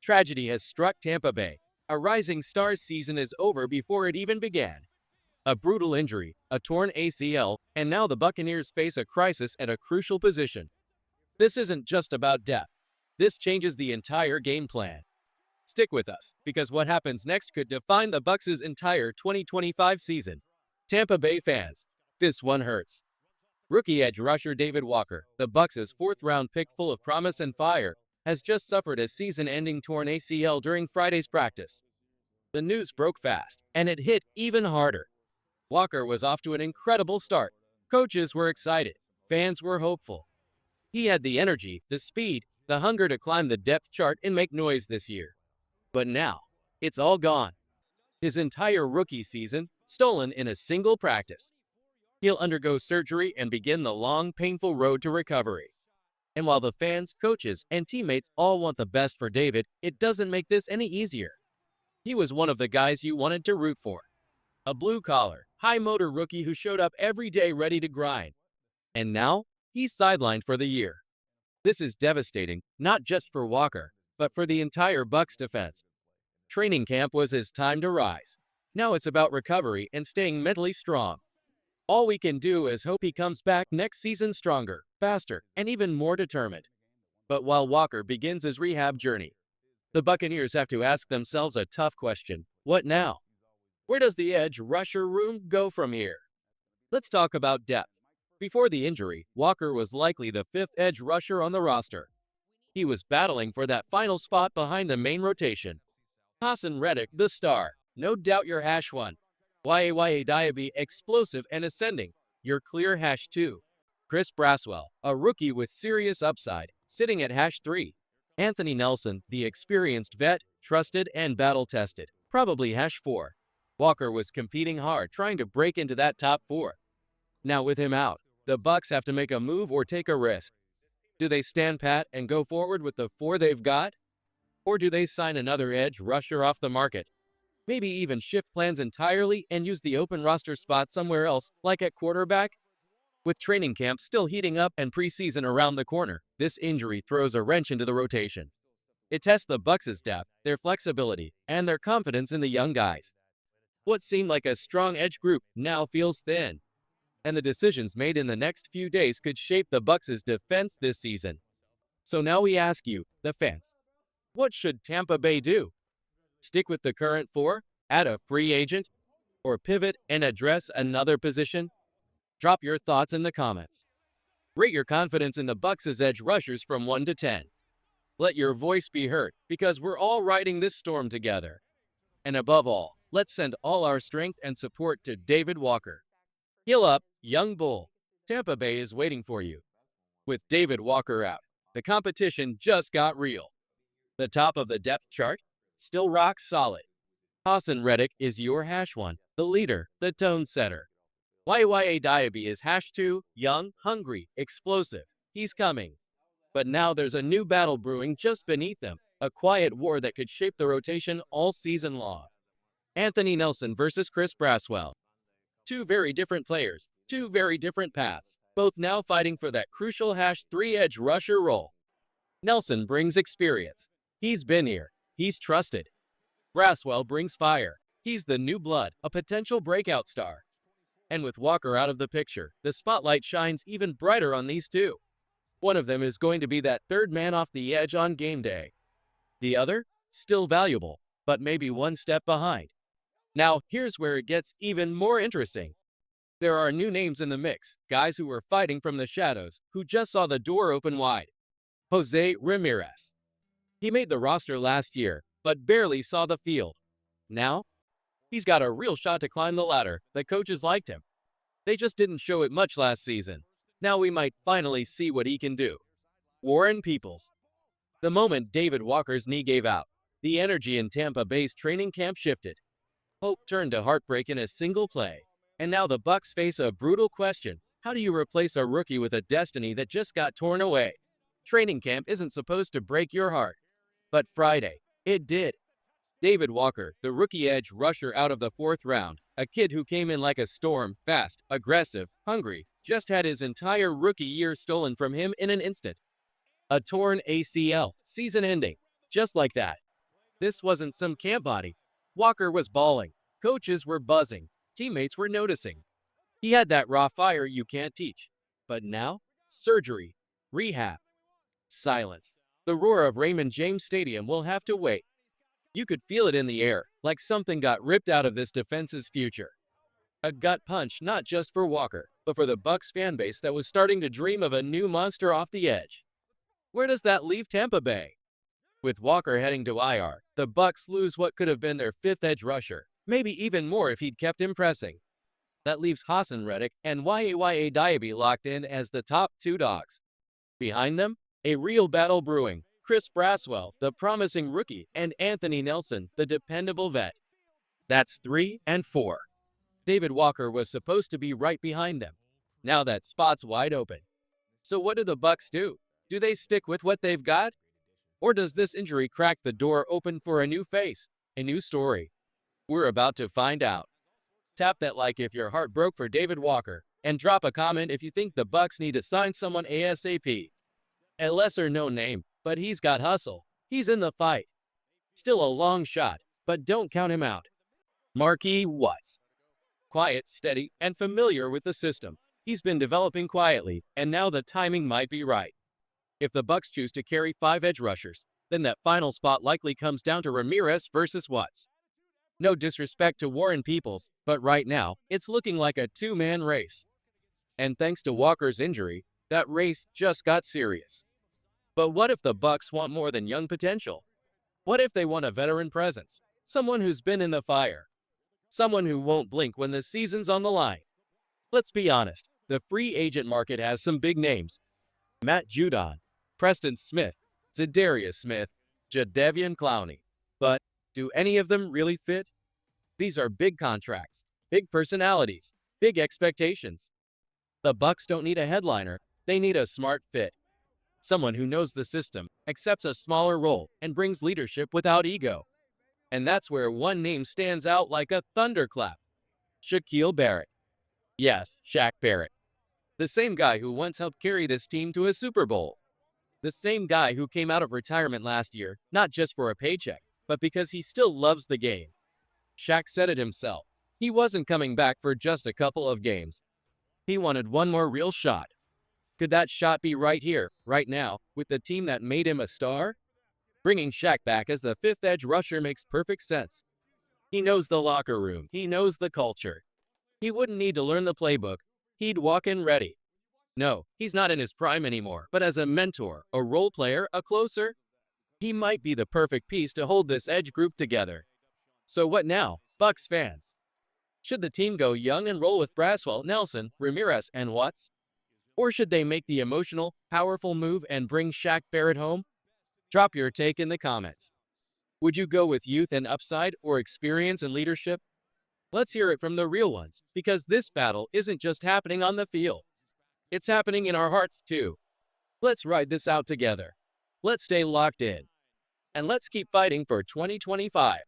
Tragedy has struck Tampa Bay. A rising star's season is over before it even began. A brutal injury, a torn ACL, and now the Buccaneers face a crisis at a crucial position. This isn't just about depth. This changes the entire game plan. Stick with us, because what happens next could define the Bucs' entire 2025 season. Tampa Bay fans, this one hurts. Rookie edge rusher David Walker, the Bucs' fourth-round pick full of promise and fire, has just suffered a season-ending torn ACL during Friday's practice. The news broke fast, and it hit even harder. Walker was off to an incredible start. Coaches were excited. Fans were hopeful. He had the energy, the speed, the hunger to climb the depth chart and make noise this year. But now, it's all gone. His entire rookie season, stolen in a single practice. He'll undergo surgery and begin the long, painful road to recovery. And while the fans, coaches, and teammates all want the best for David, it doesn't make this any easier. He was one of the guys you wanted to root for. A blue-collar, high-motor rookie who showed up every day ready to grind. And now, he's sidelined for the year. This is devastating, not just for Walker, but for the entire Bucs defense. Training camp was his time to rise. Now it's about recovery and staying mentally strong. All we can do is hope he comes back next season stronger, faster, and even more determined. But while Walker begins his rehab journey, the Buccaneers have to ask themselves a tough question. What now? Where does the edge rusher room go from here? Let's talk about depth. Before the injury, Walker was likely the fifth edge rusher on the roster. He was battling for that final spot behind the main rotation. Hassan Reddick, the star. No doubt your hash one. Yaya Diaby, explosive and ascending. Your clear hash 2. Chris Braswell, a rookie with serious upside, sitting at hash 3. Anthony Nelson, the experienced vet, trusted and battle-tested, probably hash 4. Walker was competing hard, trying to break into that top 4. Now with him out, the Bucs have to make a move or take a risk. Do they stand pat and go forward with the 4 they've got? Or do they sign another edge rusher off the market? Maybe even shift plans entirely and use the open roster spot somewhere else, like at quarterback? With training camp still heating up and preseason around the corner, this injury throws a wrench into the rotation. It tests the Bucs' depth, their flexibility, and their confidence in the young guys. What seemed like a strong edge group now feels thin. And the decisions made in the next few days could shape the Bucs' defense this season. So now we ask you, the fans, what should Tampa Bay do? Stick with the current 4, add a free agent, or pivot and address another position? Drop your thoughts in the comments. Rate your confidence in the Bucs' edge rushers from 1 to 10. Let your voice be heard, because we're all riding this storm together. And above all, let's send all our strength and support to David Walker. Heal up, young bull. Tampa Bay is waiting for you. With David Walker out, the competition just got real. The top of the depth chart still rock solid. Hassan Reddick is your hash 1, the leader, the tone setter. Yaya Diaby is hash 2, young, hungry, explosive. He's coming. But now there's a new battle brewing just beneath them, a quiet war that could shape the rotation all season long. Anthony Nelson versus Chris Braswell. 2 very different players, 2 very different paths, both now fighting for that crucial hash 3 edge rusher role. Nelson brings experience. He's been here. He's trusted. Braswell brings fire. He's the new blood, a potential breakout star. And with Walker out of the picture, the spotlight shines even brighter on these 2. One of them is going to be that third man off the edge on game day. The other, still valuable, but maybe one step behind. Now, here's where it gets even more interesting. There are new names in the mix, guys who were fighting from the shadows, who just saw the door open wide. Jose Ramirez. He made the roster last year, but barely saw the field. Now, he's got a real shot to climb the ladder. The coaches liked him. They just didn't show it much last season. Now we might finally see what he can do. Warren Peoples. The moment David Walker's knee gave out, the energy in Tampa Bay's training camp shifted. Hope turned to heartbreak in a single play. And now the Bucs face a brutal question. How do you replace a rookie with a destiny that just got torn away? Training camp isn't supposed to break your heart. But Friday, it did. David Walker, the rookie edge rusher out of the 4th round, a kid who came in like a storm, fast, aggressive, hungry, just had his entire rookie year stolen from him in an instant. A torn ACL, season ending, just like that. This wasn't some camp body. Walker was bawling. Coaches were buzzing. Teammates were noticing. He had that raw fire you can't teach. But now, surgery, rehab, silence. The roar of Raymond James Stadium will have to wait. You could feel it in the air, like something got ripped out of this defense's future. A gut punch not just for Walker, but for the Bucs fanbase that was starting to dream of a new monster off the edge. Where does that leave Tampa Bay? With Walker heading to IR, the Bucs lose what could have been their fifth edge rusher, maybe even more if he'd kept impressing. That leaves Hassan Reddick and Yaya Diaby locked in as the top two dogs. Behind them, a real battle brewing. Chris Braswell, the promising rookie, and Anthony Nelson, the dependable vet. That's 3 and 4. David Walker was supposed to be right behind them. Now that spot's wide open. So what do the Bucs do? Do they stick with what they've got? Or does this injury crack the door open for a new face, a new story? We're about to find out. Tap that like if your heart broke for David Walker, and drop a comment if you think the Bucs need to sign someone ASAP. A lesser-known name, but he's got hustle. He's in the fight. Still a long shot, but don't count him out. Marquis Watts. Quiet, steady, and familiar with the system. He's been developing quietly, and now the timing might be right. If the Bucs choose to carry 5 edge rushers, then that final spot likely comes down to Ramirez versus Watts. No disrespect to Warren Peoples, but right now, it's looking like a two-man race. And thanks to Walker's injury, that race just got serious. But what if the Bucs want more than young potential? What if they want a veteran presence? Someone who's been in the fire. Someone who won't blink when the season's on the line. Let's be honest, the free agent market has some big names. Matt Judon, Preston Smith, Za'Darius Smith, Jadeveon Clowney. But do any of them really fit? These are big contracts, big personalities, big expectations. The Bucs don't need a headliner, they need a smart fit. Someone who knows the system, accepts a smaller role, and brings leadership without ego. And that's where one name stands out like a thunderclap. Shaquille Barrett. Yes, Shaq Barrett. The same guy who once helped carry this team to a Super Bowl. The same guy who came out of retirement last year, not just for a paycheck, but because he still loves the game. Shaq said it himself. He wasn't coming back for just a couple of games. He wanted one more real shot. Could that shot be right here, right now, with the team that made him a star? Bringing Shaq back as the fifth edge rusher makes perfect sense. He knows the locker room. He knows the culture. He wouldn't need to learn the playbook. He'd walk in ready. No, he's not in his prime anymore, but as a mentor, a role player, a closer, he might be the perfect piece to hold this edge group together. So what now, Bucs fans? Should the team go young and roll with Braswell, Nelson, Ramirez, and Watts? Or should they make the emotional, powerful move and bring Shaq Barrett home? Drop your take in the comments. Would you go with youth and upside or experience and leadership? Let's hear it from the real ones, because this battle isn't just happening on the field. It's happening in our hearts too. Let's ride this out together. Let's stay locked in. And let's keep fighting for 2025.